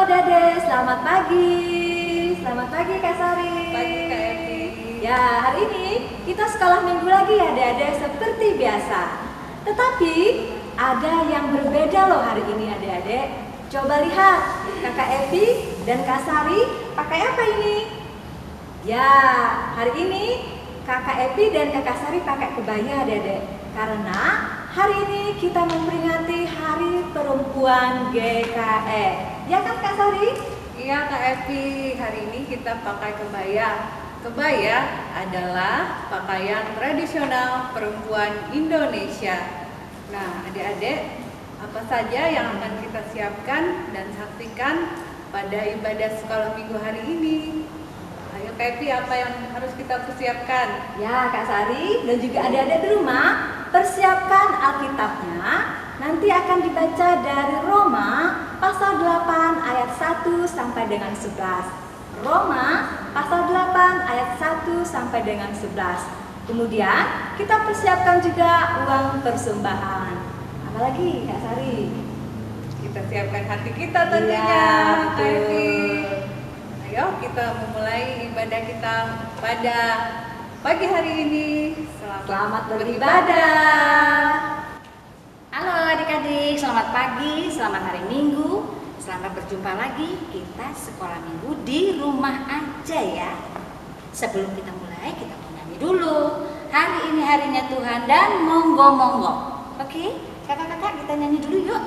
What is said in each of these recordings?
Dede, selamat pagi. Selamat pagi Kak Sari. Pagi Kak Evi. Ya, hari ini kita sekolah minggu lagi ya Dede, seperti biasa. Tetapi ada yang berbeda loh hari ini adik-adik. Coba lihat, Kakak Evi dan Kak Sari pakai apa ini? Ya, hari ini Kakak Evi dan Kakak Sari pakai kebaya adik-adik. Karena hari ini kita memperingati Hari Perempuan GKE. Ya kan Kak Sari? Iya Kak Evi, hari ini kita pakai kebaya. Kebaya adalah pakaian tradisional perempuan Indonesia. Nah, adik-adik, apa saja yang akan kita siapkan dan saksikan pada ibadah sekolah minggu hari ini? Ayo Kak Evi, apa yang harus kita persiapkan? Ya Kak Sari dan juga adik-adik di rumah, persiapkan Alkitabnya. Nanti akan dibaca dari Roma pasal 8 ayat 1 sampai dengan 11. Roma pasal 8 ayat 1 sampai dengan 11. Kemudian kita persiapkan juga uang persembahan. Apalagi Kak Sari? Kita siapkan hati kita tentunya, Iya, Kak Evi. betul. Ayo kita memulai ibadah kita pada pagi hari ini. Selamat beribadah. Halo adik-adik, selamat pagi, selamat hari Minggu. Selamat berjumpa lagi kita sekolah minggu di rumah aja ya. Sebelum kita mulai, kita mau nyanyi dulu. Hari ini harinya Tuhan dan monggo-monggo. Oke, kakak-kakak kita nyanyi dulu yuk.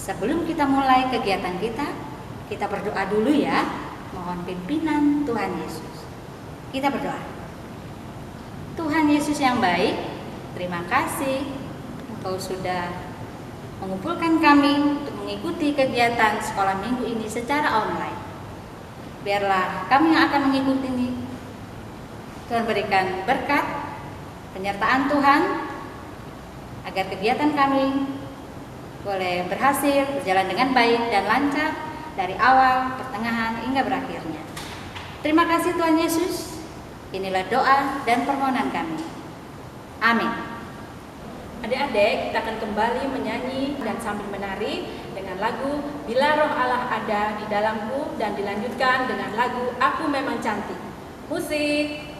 Sebelum kita mulai kegiatan kita berdoa dulu ya. mohon pimpinan Tuhan Yesus. Kita berdoa. Tuhan Yesus yang baik, terima kasih Engkau sudah mengumpulkan kami untuk mengikuti kegiatan sekolah minggu ini secara online. Biarlah kami yang akan mengikuti ini, Tuhan berikan berkat, penyertaan Tuhan, agar kegiatan kami boleh berhasil, berjalan dengan baik dan lancar dari awal, pertengahan, hingga berakhirnya. Terima kasih Tuhan Yesus. Inilah doa dan permohonan kami. Amin. Adik-adik, kita akan kembali menyanyi dan sambil menari dengan lagu Bila Roh Allah Ada di Dalamku dan dilanjutkan dengan lagu Aku Memang Cantik. Musik.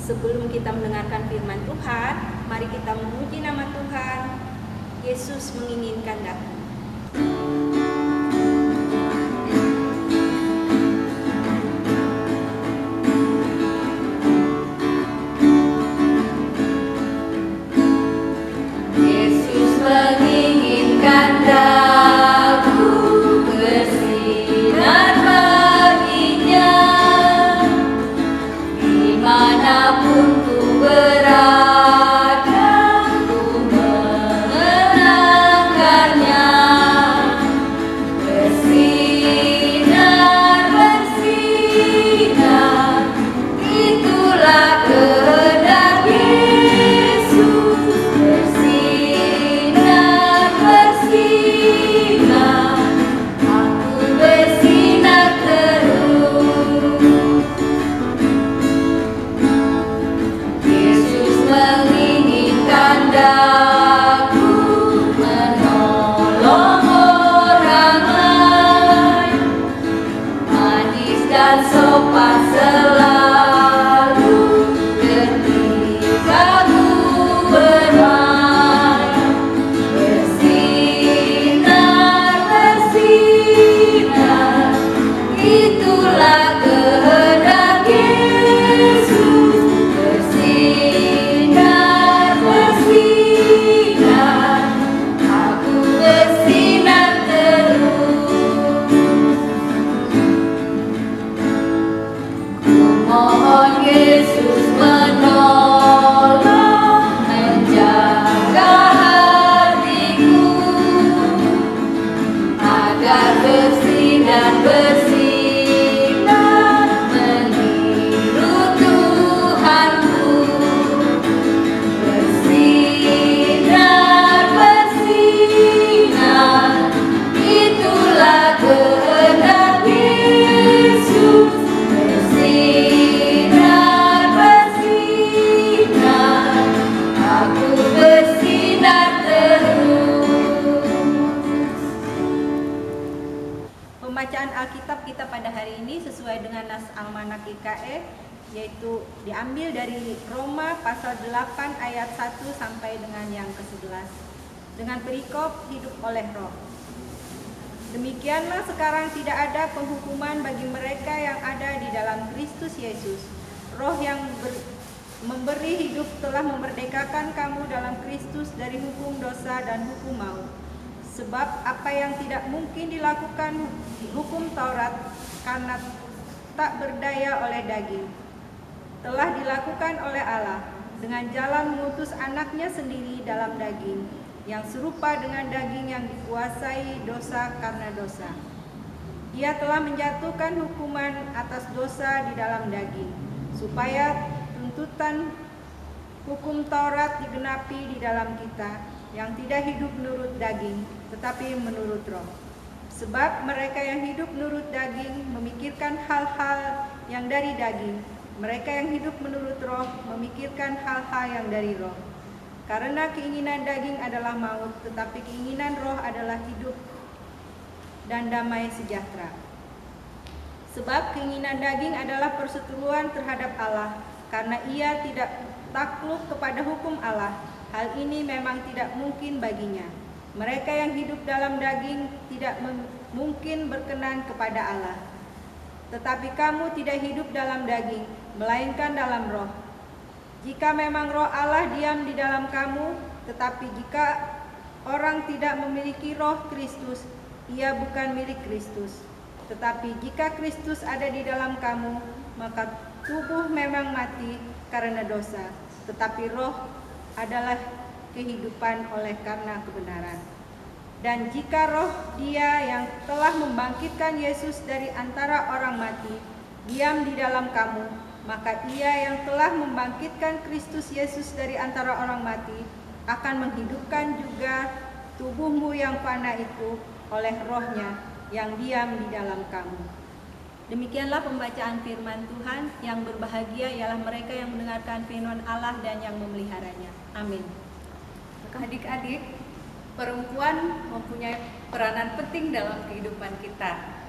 Sebelum kita mendengarkan firman Tuhan, mari kita memuji nama Tuhan. Yesus menginginkan datang. menginginkan daku bersinar baginya, dimanapun ku berada, ku mengenangkannya. Bersinar, bersinar, itulah kehendak Yesus. Bersinar, bersinar, aku bersinar terus. Yesus menginginkan daku menolong orang lain, manis dan sopan selalu ketika ku bermain. Bersinar, bersinar, itulah kehendak Yesus. Bersinar, bersinar, aku bersinar terus. Ku mohon Yesus menolong, menjaga hatiku agar bersih dan bersinar menurut Tuhanku. Bersinar, bersinar, itulah kehendak Yesus. Bersinar, bersinar, aku bersinar terus. Pembacaan Alkitab kita pada hari ini sesuai dengan nas Almanak IKE, yaitu diambil dari Roma pasal 8 ayat 1 sampai dengan yang ke-11 dengan perikop hidup oleh roh. Demikianlah sekarang tidak ada penghukuman bagi mereka yang ada di dalam Kristus Yesus. Roh yang memberi hidup telah memerdekakan kamu dalam Kristus dari hukum dosa dan hukum maut. Sebab apa yang tidak mungkin dilakukan hukum Taurat karena tak berdaya oleh daging, telah dilakukan oleh Allah dengan jalan mengutus anaknya sendiri dalam daging, yang serupa dengan daging yang dikuasai dosa karena dosa. Ia telah menjatuhkan hukuman atas dosa di dalam daging, supaya tuntutan hukum Taurat digenapi di dalam kita, yang tidak hidup menurut daging, tetapi menurut roh. Sebab mereka yang hidup menurut daging memikirkan hal-hal yang dari daging, mereka yang hidup menurut roh memikirkan hal-hal yang dari roh. Karena keinginan daging adalah maut, tetapi keinginan roh adalah hidup dan damai sejahtera. Sebab keinginan daging adalah perseteruan terhadap Allah, karena ia tidak takluk kepada hukum Allah. Hal ini memang tidak mungkin baginya. Mereka yang hidup dalam daging tidak mungkin berkenan kepada Allah. Tetapi kamu tidak hidup dalam daging, melainkan dalam roh. Jika memang roh Allah diam di dalam kamu, tetapi jika orang tidak memiliki roh Kristus, ia bukan milik Kristus. Tetapi jika Kristus ada di dalam kamu, maka tubuh memang mati karena dosa, tetapi roh adalah kehidupan oleh karena kebenaran. Dan jika roh Dia yang telah membangkitkan Yesus dari antara orang mati diam di dalam kamu, maka Ia yang telah membangkitkan Kristus Yesus dari antara orang mati akan menghidupkan juga tubuhmu yang fana itu oleh rohnya yang diam di dalam kamu. Demikianlah pembacaan firman Tuhan. Yang berbahagia ialah mereka yang mendengarkan firman Allah dan yang memeliharanya. Amin. Adik-adik, perempuan mempunyai peranan penting dalam kehidupan kita.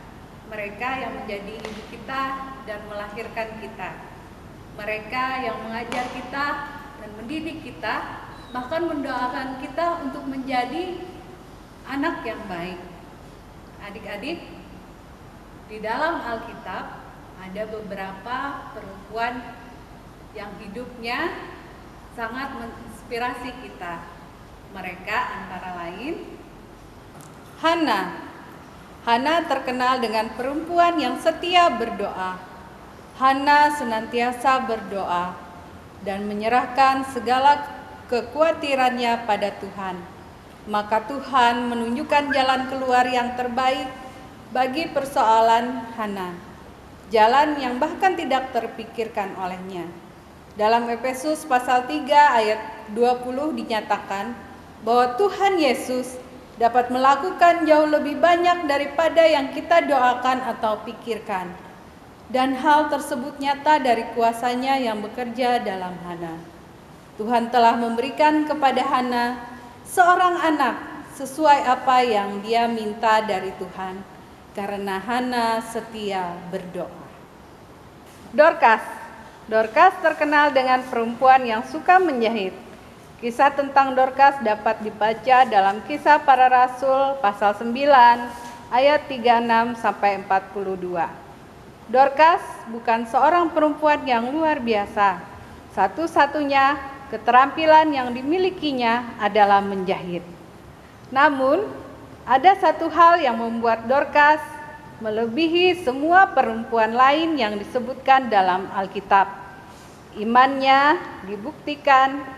Mereka yang menjadi ibu kita dan melahirkan kita. Mereka yang mengajar kita dan mendidik kita, bahkan mendoakan kita untuk menjadi anak yang baik. Adik-adik, di dalam Alkitab ada beberapa perempuan yang hidupnya sangat menginspirasi kita. Mereka antara lain Hana. Hana terkenal dengan perempuan yang setia berdoa. Hana senantiasa berdoa dan menyerahkan segala kekhawatirannya pada Tuhan. Maka Tuhan menunjukkan jalan keluar yang terbaik bagi persoalan Hana. Jalan yang bahkan tidak terpikirkan olehnya. Dalam Efesus pasal 3 ayat 20 dinyatakan bahwa Tuhan Yesus dapat melakukan jauh lebih banyak daripada yang kita doakan atau pikirkan. Dan hal tersebut nyata dari kuasa-Nya yang bekerja dalam Hana. Tuhan telah memberikan kepada Hana seorang anak sesuai apa yang dia minta dari Tuhan, karena Hana setia berdoa. Dorcas terkenal dengan perempuan yang suka menjahit. Kisah tentang Dorcas dapat dibaca dalam Kisah Para Rasul pasal 9 ayat 36 sampai 42. Dorcas bukan seorang perempuan yang luar biasa. Satu-satunya keterampilan yang dimilikinya adalah menjahit. Namun, ada satu hal yang membuat Dorcas melebihi semua perempuan lain yang disebutkan dalam Alkitab. Imannya dibuktikan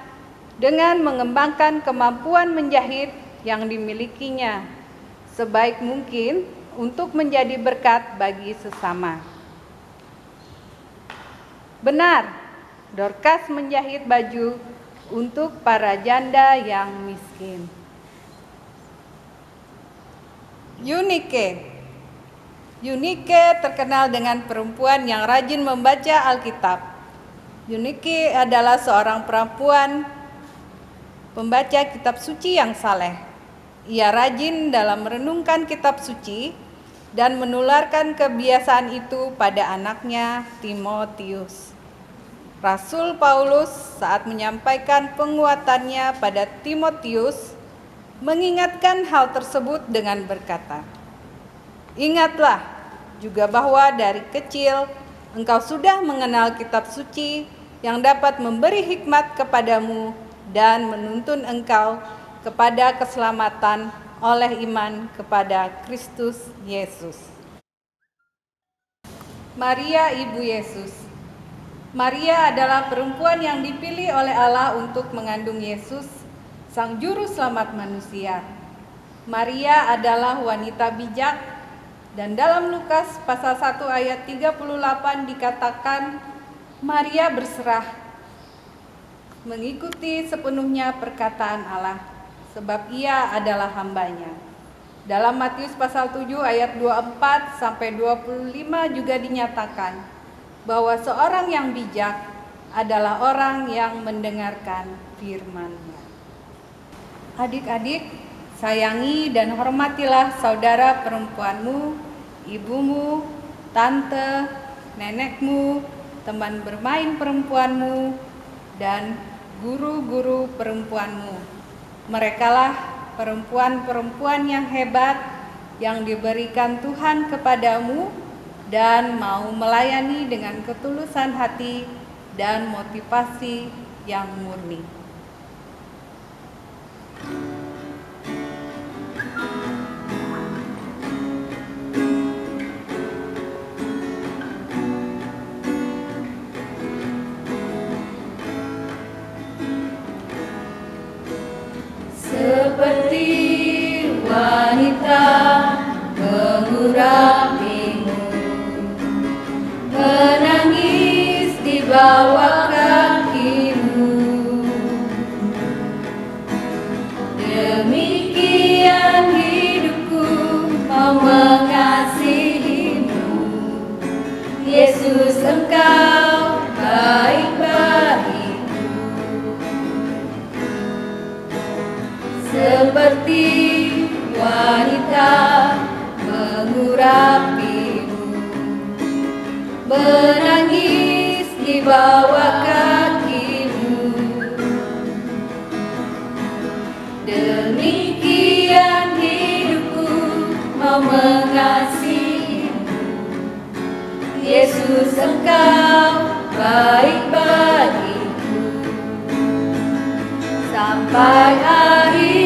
dengan mengembangkan kemampuan menjahit yang dimilikinya sebaik mungkin untuk menjadi berkat bagi sesama. Benar, Dorcas menjahit baju untuk para janda yang miskin. Eunike terkenal dengan perempuan yang rajin membaca Alkitab. Eunike adalah seorang perempuan pembaca kitab suci yang saleh. Ia rajin dalam merenungkan kitab suci dan menularkan kebiasaan itu pada anaknya Timotius. Rasul Paulus saat menyampaikan penguatannya pada Timotius mengingatkan hal tersebut dengan berkata, "Ingatlah juga bahwa dari kecil engkau sudah mengenal kitab suci yang dapat memberi hikmat kepadamu dan menuntun engkau kepada keselamatan oleh iman kepada Kristus Yesus." Maria, Ibu Yesus. Maria adalah perempuan yang dipilih oleh Allah untuk mengandung Yesus, Sang Juru Selamat manusia. Maria adalah wanita bijak, dan dalam Lukas pasal 1 ayat 38 dikatakan, Maria berserah mengikuti sepenuhnya perkataan Allah, sebab ia adalah hambanya. Dalam Matius pasal 7 ayat 24 sampai 25 juga dinyatakan bahwa seorang yang bijak adalah orang yang mendengarkan firman-Nya. Adik-adik, sayangi dan hormatilah saudara perempuanmu, ibumu, tante, nenekmu, teman bermain perempuanmu, dan guru-guru perempuanmu. Merekalah perempuan-perempuan yang hebat yang diberikan Tuhan kepadamu dan mau melayani dengan ketulusan hati dan motivasi yang murni. Seperti wanita mengurapimu, menangis di bawah kakimu, demikian hidupku mau mengasihimu. Yesus, Engkau baik bagiku. Seperti wanita mengurapimu, menangis di bawah kakimu, demikian hidupku mau mengasihimu. Yesus, Engkau baik bagiku sampai akhir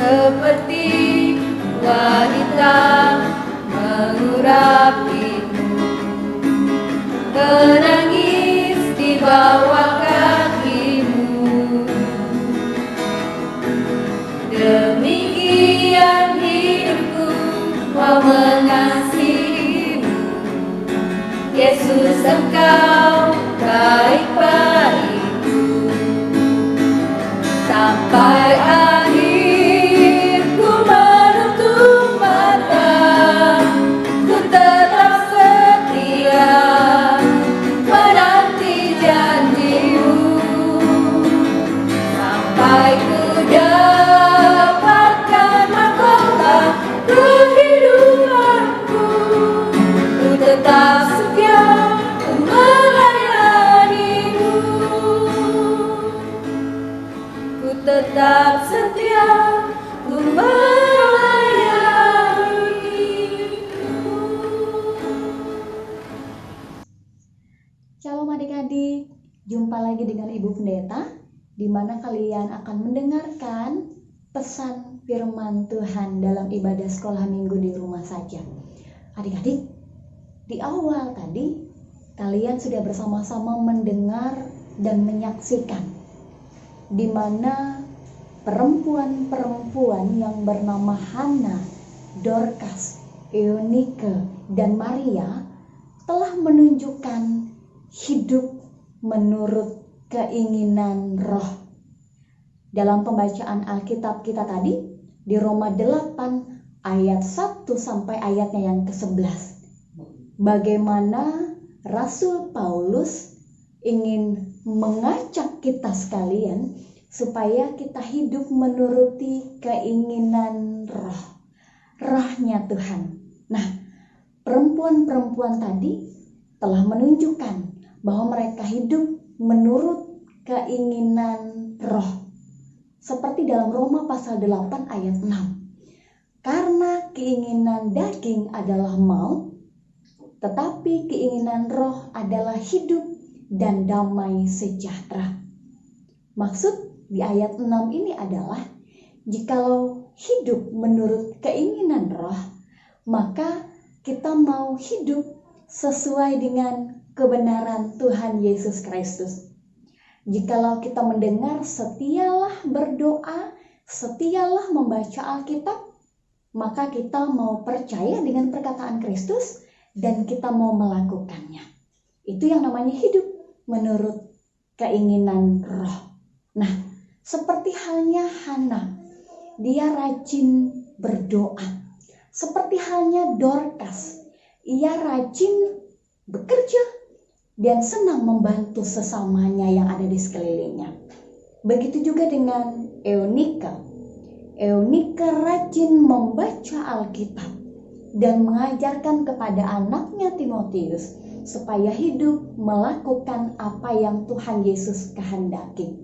seperti wanita mengurapimu, menangis di bawah kakimu. Demikian hidupku mau mengasihimu, Yesus Engkau baik-baikku. Sampai akhir ku menutup mata, ku tetap setia menanti janjimu. Sampai ku dapatkan mahkota kehidupanku, ku tetap setia melayanimu. Ku tetap setia ku melayanimu. Shalom adik-adik, jumpa lagi dengan Ibu Pendeta, di mana kalian akan mendengarkan pesan firman Tuhan dalam ibadah sekolah minggu di rumah saja. Adik-adik, di awal tadi kalian sudah bersama-sama mendengar dan menyaksikan di mana perempuan-perempuan yang bernama Hana, Dorcas, Eunike, dan Maria telah menunjukkan hidup menurut keinginan roh. Dalam pembacaan Alkitab kita tadi di Roma 8 ayat 1 sampai ayatnya yang ke-11. Bagaimana Rasul Paulus ingin mengajak kita sekalian supaya kita hidup menuruti keinginan rohnya Tuhan. Nah, perempuan-perempuan tadi telah menunjukkan bahwa mereka hidup menurut keinginan roh. Seperti dalam Roma pasal 8 ayat 6. Karena keinginan daging adalah maut, tetapi keinginan roh adalah hidup dan damai sejahtera. Maksud di ayat 6 ini adalah, jikalau hidup menurut keinginan roh, maka kita mau hidup sesuai dengan kebenaran Tuhan Yesus Kristus. Jikalau kita mendengar setialah berdoa, setialah membaca Alkitab, maka kita mau percaya dengan perkataan Kristus dan kita mau melakukannya. Itu yang namanya hidup menurut keinginan roh. Nah, seperti halnya Hana, dia rajin berdoa. Seperti halnya Dorcas, ia rajin bekerja dan senang membantu sesamanya yang ada di sekelilingnya. Begitu juga dengan Eunike. Eunike rajin membaca Alkitab dan mengajarkan kepada anaknya Timotius supaya hidup melakukan apa yang Tuhan Yesus kehendaki.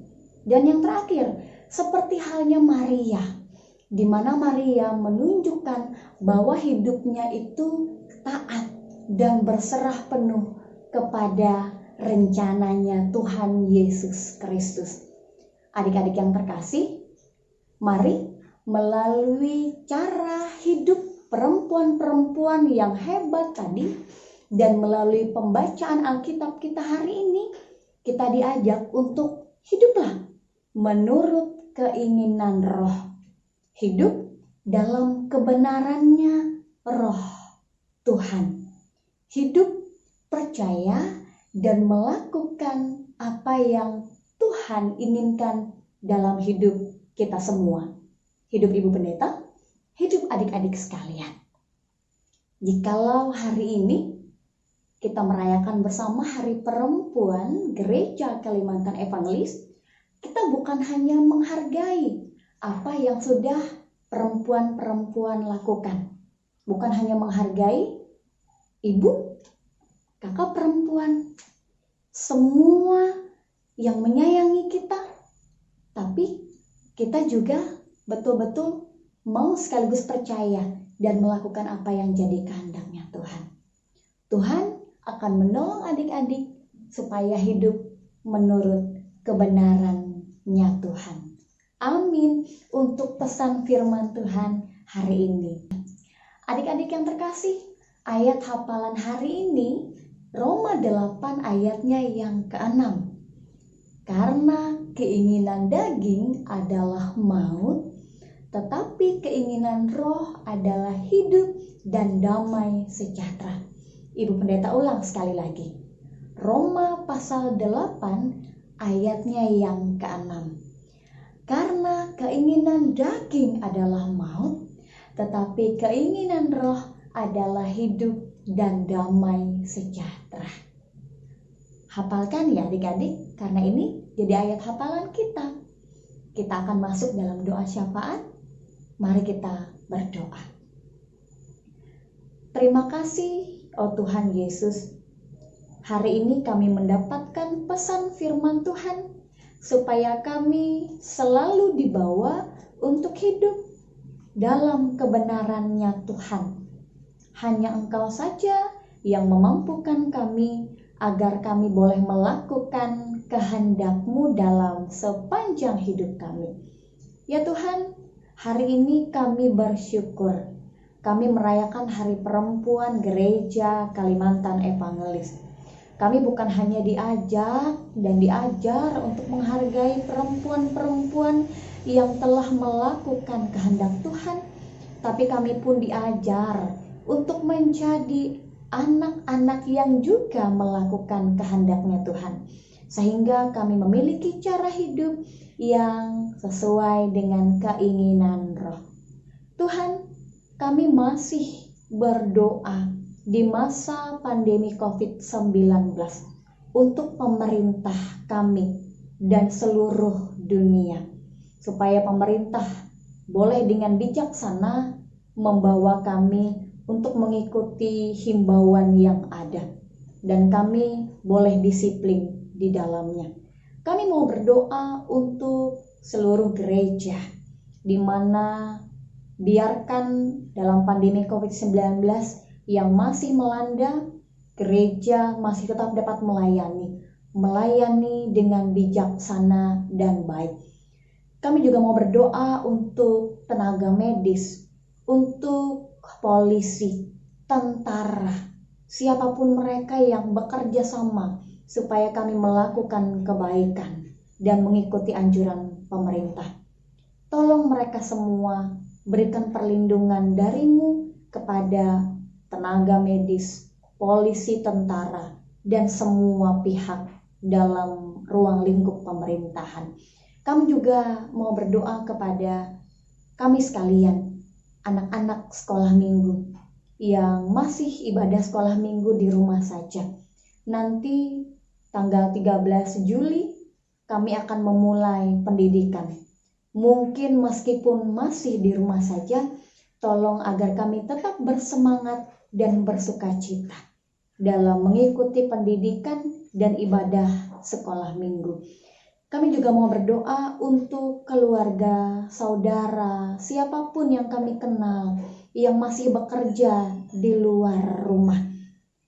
Dan yang terakhir, seperti halnya Maria, di mana Maria menunjukkan bahwa hidupnya itu taat dan berserah penuh kepada rencananya Tuhan Yesus Kristus. Adik-adik yang terkasih, mari melalui cara hidup perempuan-perempuan yang hebat tadi dan melalui pembacaan Alkitab kita hari ini, kita diajak untuk hiduplah menurut keinginan roh. Hidup dalam kebenarannya roh Tuhan. Hidup percaya dan melakukan apa yang Tuhan inginkan dalam hidup kita semua. Hidup Ibu Pendeta, hidup adik-adik sekalian. Jikalau hari ini kita merayakan bersama Hari Perempuan Gereja Kalimantan Evangelis, kita bukan hanya menghargai apa yang sudah perempuan-perempuan lakukan. Bukan hanya menghargai ibu, kakak perempuan, semua yang menyayangi kita, tapi kita juga betul-betul mau sekaligus percaya dan melakukan apa yang jadi kehendaknya Tuhan. Tuhan akan menolong adik-adik supaya hidup menurut kebenarannya Tuhan. Amin untuk pesan firman Tuhan hari ini. Adik-adik yang terkasih, ayat hafalan hari ini Roma 8 ayatnya yang ke-6. Karena keinginan daging adalah maut, tetapi keinginan roh adalah hidup dan damai sejahtera. Ibu Pendeta ulang sekali lagi. Roma pasal 8 ayatnya yang ke-6. Karena keinginan daging adalah maut, tetapi keinginan roh adalah hidup dan damai sejahtera. Hafalkan ya adik-adik, karena ini jadi ayat hafalan kita. Kita akan masuk dalam doa syafaat. Mari kita berdoa. Terima kasih, oh Tuhan Yesus. Hari ini kami mendapatkan pesan firman Tuhan, supaya kami selalu dibawa untuk hidup dalam kebenaran-Nya Tuhan. Hanya Engkau saja yang memampukan kami agar kami boleh melakukan kehendak-Mu dalam sepanjang hidup kami. Ya Tuhan, hari ini kami bersyukur. Kami merayakan Hari Perempuan Gereja Kalimantan Evangelis. Kami bukan hanya diajak dan diajar untuk menghargai perempuan-perempuan yang telah melakukan kehendak Tuhan, tapi kami pun diajar untuk menjadi anak-anak yang juga melakukan kehendak-Nya Tuhan. Sehingga kami memiliki cara hidup yang sesuai dengan keinginan Roh. Tuhan, kami masih berdoa di masa pandemi COVID-19 untuk pemerintah kami dan seluruh dunia, supaya pemerintah boleh dengan bijaksana membawa kami untuk mengikuti himbauan yang ada, dan kami boleh disiplin di dalamnya. Kami mau berdoa untuk seluruh gereja, di mana biarkan dalam pandemi COVID-19 yang masih melanda, gereja masih tetap dapat melayani dengan bijaksana dan baik. Kami juga mau berdoa untuk tenaga medis, untuk polisi, tentara, siapapun mereka yang bekerja sama supaya kami melakukan kebaikan dan mengikuti anjuran pemerintah. Tolong mereka semua, berikan perlindungan dari-Mu kepada tenaga medis, polisi, tentara, dan semua pihak dalam ruang lingkup pemerintahan. Kami juga mau berdoa kepada kami sekalian, anak-anak sekolah minggu yang masih ibadah sekolah minggu di rumah saja. Nanti tanggal 13 Juli kami akan memulai pendidikan. Mungkin meskipun masih di rumah saja, tolong agar kami tetap bersemangat dan bersukacita dalam mengikuti pendidikan dan ibadah sekolah minggu. Kami juga mau berdoa untuk keluarga, saudara, siapapun yang kami kenal yang masih bekerja di luar rumah.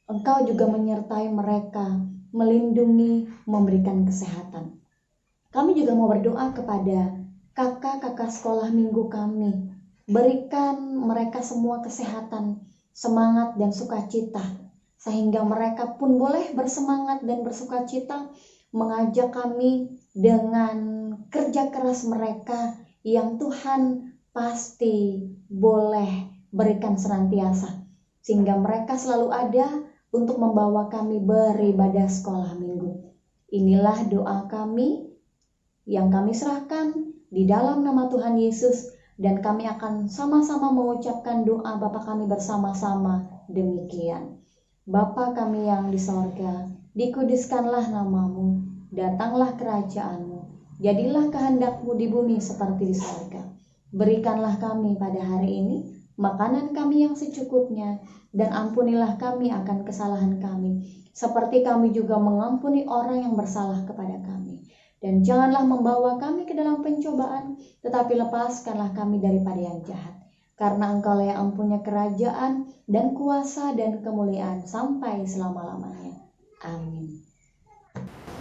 Engkau juga menyertai mereka, melindungi, memberikan kesehatan. Kami juga mau berdoa kepada kakak-kakak sekolah minggu kami. Berikan mereka semua kesehatan, semangat dan sukacita, sehingga mereka pun boleh bersemangat dan bersukacita mengajak kami dengan kerja keras mereka yang Tuhan pasti boleh berikan senantiasa, sehingga mereka selalu ada untuk membawa kami beribadah sekolah minggu. Inilah doa kami yang kami serahkan di dalam nama Tuhan Yesus, dan kami akan sama-sama mengucapkan doa Bapa kami bersama-sama demikian. Bapa kami yang di sorga, dikuduskanlah nama-Mu, datanglah kerajaan-Mu, jadilah kehendak-Mu di bumi seperti di sorga. Berikanlah kami pada hari ini makanan kami yang secukupnya, dan ampunilah kami akan kesalahan kami, seperti kami juga mengampuni orang yang bersalah kepada kami. Dan janganlah membawa kami ke dalam pencobaan, tetapi lepaskanlah kami daripada yang jahat. Karena Engkau-lah yang punya kerajaan dan kuasa dan kemuliaan sampai selama-lamanya. Amin.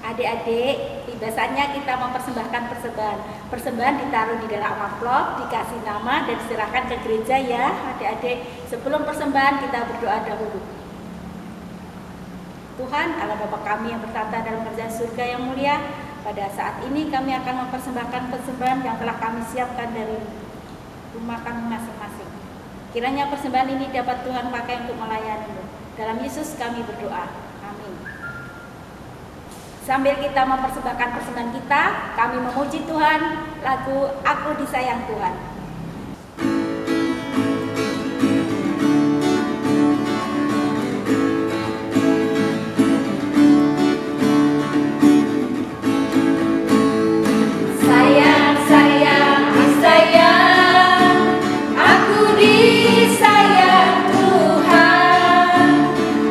Adik-adik, biasanya kita mempersembahkan persembahan. Persembahan ditaruh di dalam amplop, dikasih nama dan diserahkan ke gereja ya, adik-adik. Sebelum persembahan kita berdoa dahulu. Tuhan, Allah Bapa kami yang bertata dalam kerajaan surga yang mulia, pada saat ini kami akan mempersembahkan persembahan yang telah kami siapkan dari rumah kami masing-masing. Kiranya persembahan ini dapat Tuhan pakai untuk melayani-Mu. Dalam Yesus kami berdoa. Amin. Sambil kita mempersembahkan persembahan kita, kami memuji Tuhan lagu Aku Disayang Tuhan. Sayang, sayang, disayang, aku disayang Tuhan,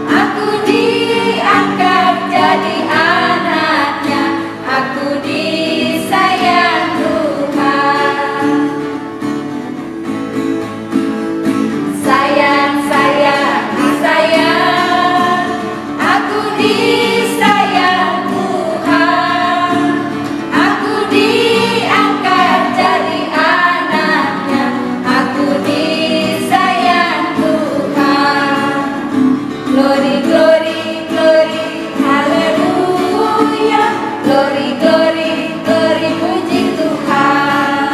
aku diangkat jadi anaknya, aku disayang Tuhan. Sayang, sayang, disayang, aku disayang Tuhan, aku diangkat jadi anaknya, aku disayang Tuhan. Glory, glory, glory, haleluya. Glory, glory, glory, puji Tuhan.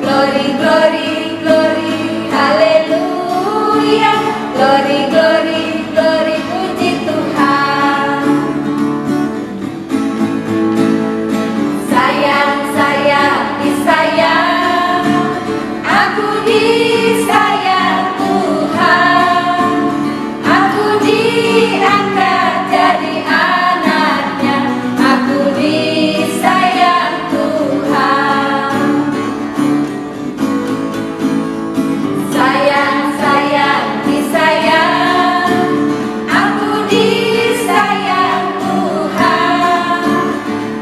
Glory, glory, glory, haleluya. Glory, glory, glory, puji Tuhan. Sayang, sayang, disayang, aku disayang Tuhan, aku diangkat jadi anaknya, aku disayang Tuhan. Sayang, sayang, disayang, aku disayang Tuhan,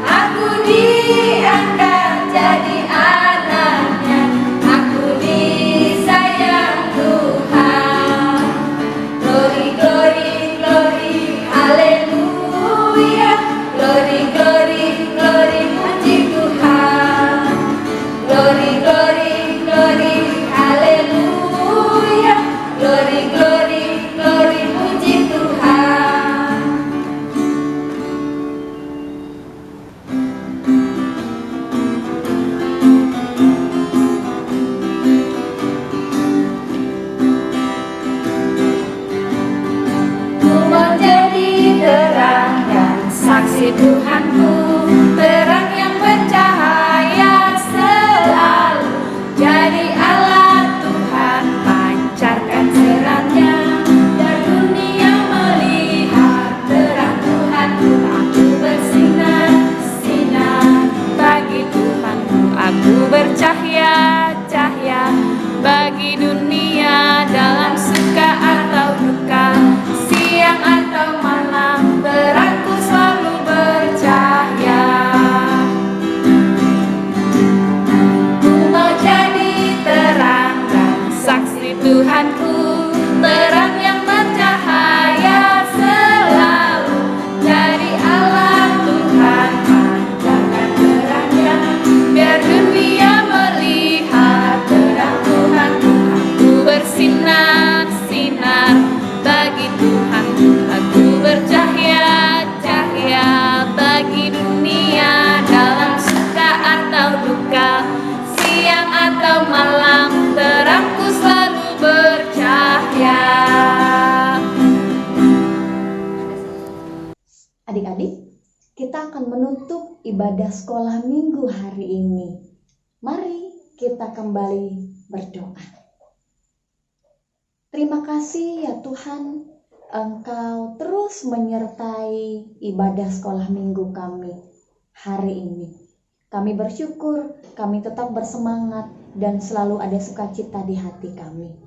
aku diangkat jadi anaknya, aku disayang Tuhan. Glory, glory, glory, haleluya. Glory, glory, glory, puji Tuhan. Glory, glory, glory, haleluya. Glory, glory, glory, puji Tuhan. Ku mau jadi terang dan saksi Tuhanku, terang yang bercahaya selalu. Jadi Allah Tuhan pancarkan terangnya, dan dunia melihat terang Tuhanku. Aku bersinar, sinar bagi Tuhanku. Aku bercahaya, cahaya bagi dunia, dalam suka atau duka, siang atau malam, terangku selalu bercahaya. Ku mau jadi terang dan saksi Tuhanku, terang yang bercahaya selalu. Jadi Allah Tuhan pancarkan terangnya, biar dunia melihat terang Tuhanku. Aku bersinar, sinar bagi Tuhanku. Aku bercahaya, cahaya bagi dunia, dalam suka atau duka, siang atau malam, terangku selalu bercahaya. Adik-adik, kita akan menutup ibadah sekolah minggu hari ini. Mari kita kembali berdoa. Terima kasih ya Tuhan, Engkau terus menyertai ibadah sekolah minggu kami hari ini. Kami bersyukur, kami tetap bersemangat dan selalu ada sukacita di hati kami.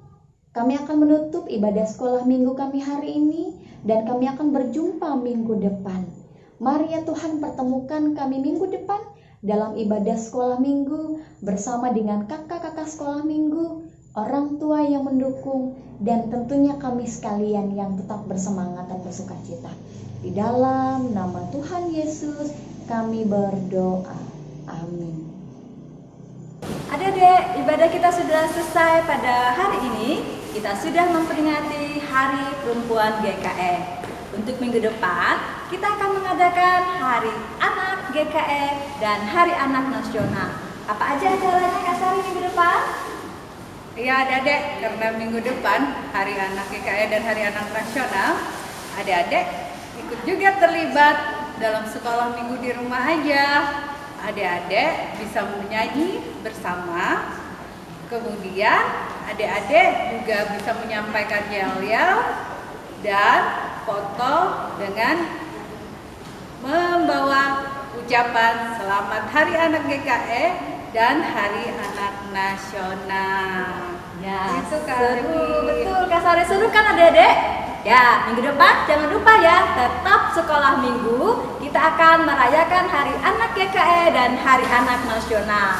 Kami akan menutup ibadah sekolah minggu kami hari ini dan kami akan berjumpa minggu depan. Mari ya Tuhan, pertemukan kami minggu depan dalam ibadah sekolah minggu bersama dengan kakak-kakak sekolah minggu, orang tua yang mendukung, dan tentunya kami sekalian yang tetap bersemangat dan bersuka cita. Di dalam nama Tuhan Yesus kami berdoa. Amin. Adik-adik, ibadah kita sudah selesai pada hari ini. Kita sudah memperingati Hari Perempuan GKE. Untuk minggu depan, kita akan mengadakan Hari Anak GKE dan Hari Anak Nasional. Apa aja acaranya Kak Sari minggu depan? Iya adik-adik, karena minggu depan Hari Anak GKE dan Hari Anak Nasional, adik-adik ikut juga terlibat dalam sekolah minggu di rumah aja. Adik-adik bisa menyanyi bersama, kemudian adik-adik juga bisa menyampaikan yel-yel dan foto dengan membawa ucapan Selamat Hari Anak GKE dan Hari Anak Nasional. Ya, itu Kak seru, Devi. betul Kak Sari, seru kan adik-adik? Ya, minggu depan jangan lupa ya, tetap sekolah minggu. Kita akan merayakan Hari Anak GKE dan Hari Anak Nasional.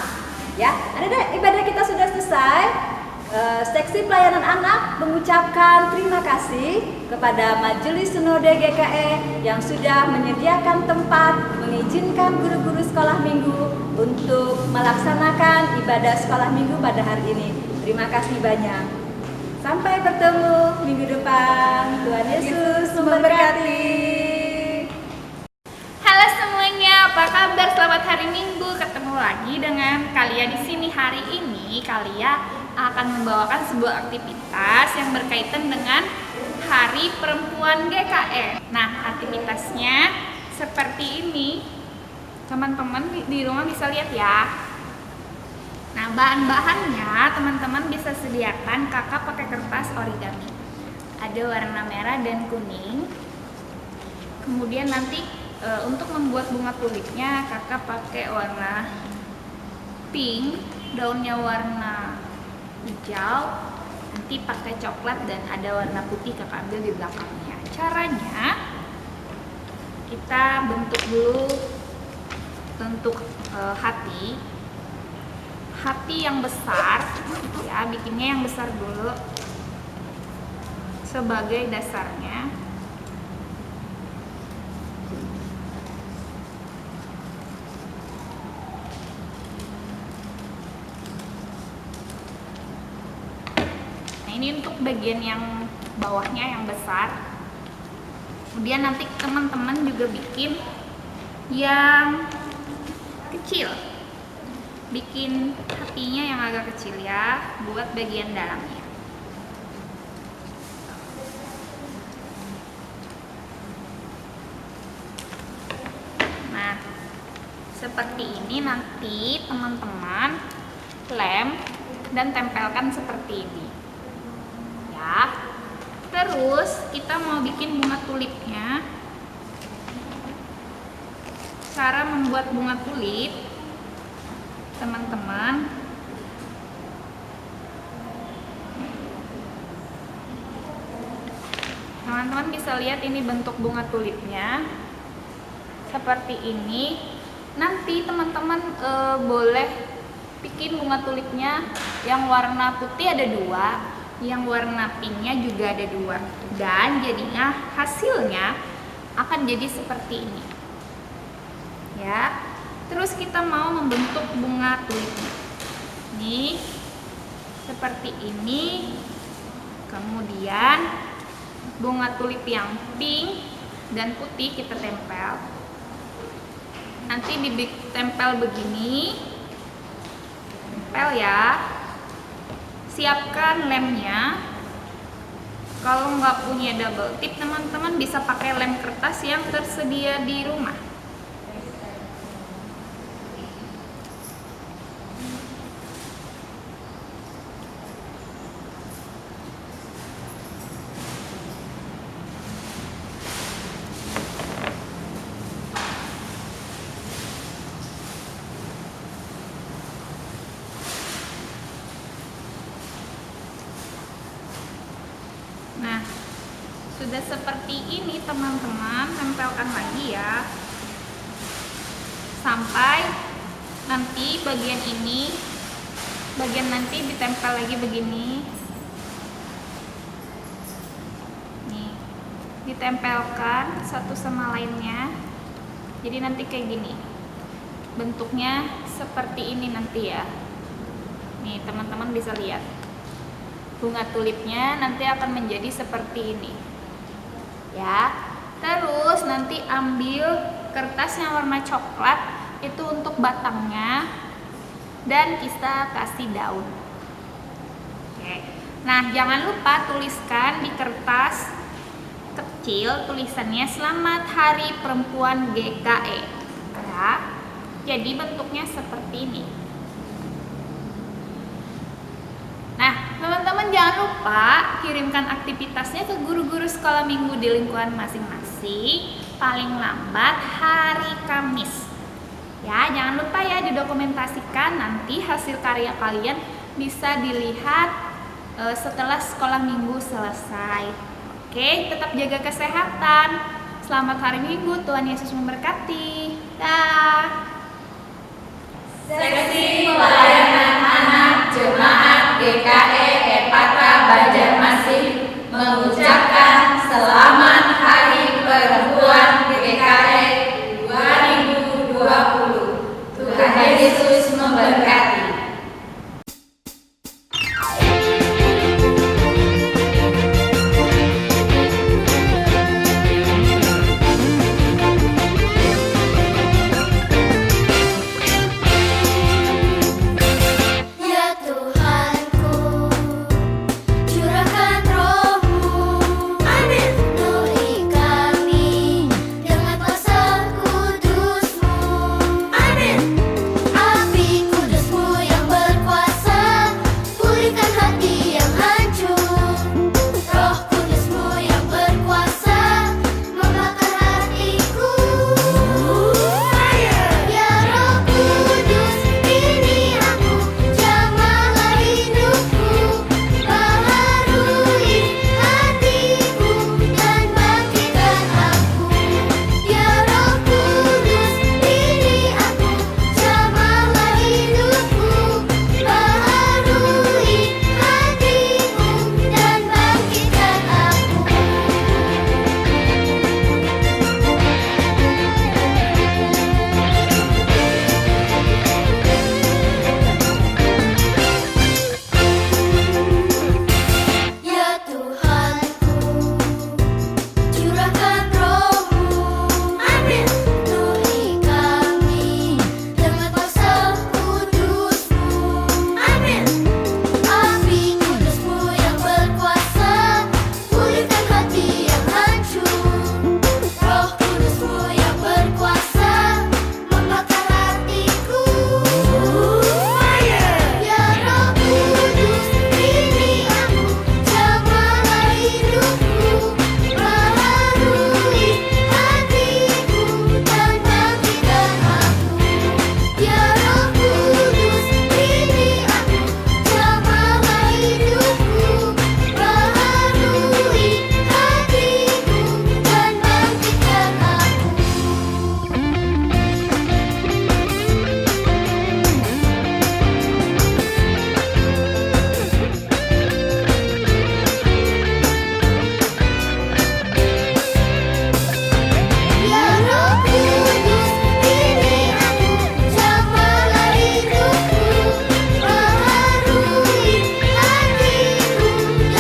Ya, adik-adik, ibadah kita sudah selesai. Seksi pelayanan anak mengucapkan terima kasih kepada Majelis Sinode GKE yang sudah menyediakan tempat, mengizinkan guru-guru sekolah minggu untuk melaksanakan ibadah sekolah minggu pada hari ini. Terima kasih banyak. Sampai bertemu minggu depan. Tuhan Yesus memberkati. Halo semuanya, apa kabar? Selamat hari Minggu. Ketemu lagi dengan kalian di sini. Hari ini kalian akan membawakan sebuah aktivitas yang berkaitan dengan Hari Perempuan GKE. Nah, aktivitasnya seperti ini. Teman-teman di rumah bisa lihat ya. Nah, bahan-bahannya teman-teman bisa sediakan. Kakak pakai kertas origami. Ada warna merah dan kuning. Kemudian nanti untuk membuat bunga tulipnya kakak pakai warna pink, daunnya warna hijau, nanti pakai coklat dan ada warna putih kakak ambil di belakangnya. Caranya kita bentuk dulu bentuk hati yang besar ya, bikinnya yang besar dulu sebagai dasarnya. Ini untuk bagian yang bawahnya yang besar. Kemudian nanti teman-teman juga bikin yang kecil. Bikin hatinya yang agak kecil ya, buat bagian dalamnya. Nah, seperti ini nanti teman-teman lem dan tempelkan seperti ini. Terus kita mau bikin bunga tulipnya. Cara membuat bunga tulip, teman-teman, bisa lihat ini bentuk bunga tulipnya seperti ini. Nanti teman-teman boleh bikin bunga tulipnya yang warna putih ada 2, yang warna pinknya juga ada 2, dan jadinya hasilnya akan jadi seperti ini ya. Terus kita mau membentuk bunga tulipnya nih seperti ini. Kemudian bunga tulip yang pink dan putih kita tempel, nanti ditempel begini, tempel ya. Siapkan lemnya. Kalau nggak punya double tip, teman-teman bisa pakai lem kertas yang tersedia di rumah. Nah, sudah seperti ini teman-teman, tempelkan lagi ya sampai nanti bagian ini bagian nanti ditempel lagi begini. Nih, ditempelkan satu sama lainnya. Jadi nanti kayak gini. Bentuknya seperti ini nanti ya. Nih, teman-teman bisa lihat. Bunga tulipnya nanti akan menjadi seperti ini. Ya. Terus nanti ambil kertas yang warna coklat itu untuk batangnya dan kita kasih daun. Oke. Nah, jangan lupa tuliskan di kertas kecil tulisannya Selamat Hari Perempuan GKE. Ya. Jadi bentuknya seperti ini. Nah, teman-teman jangan lupa kirimkan aktivitasnya ke guru-guru sekolah minggu di lingkungan masing-masing paling lambat hari Kamis. Ya, jangan lupa ya didokumentasikan, nanti hasil karya kalian bisa dilihat setelah sekolah minggu selesai. Oke, tetap jaga kesehatan. Selamat hari Minggu, Tuhan Yesus memberkati. Dah. Seksi pelayanan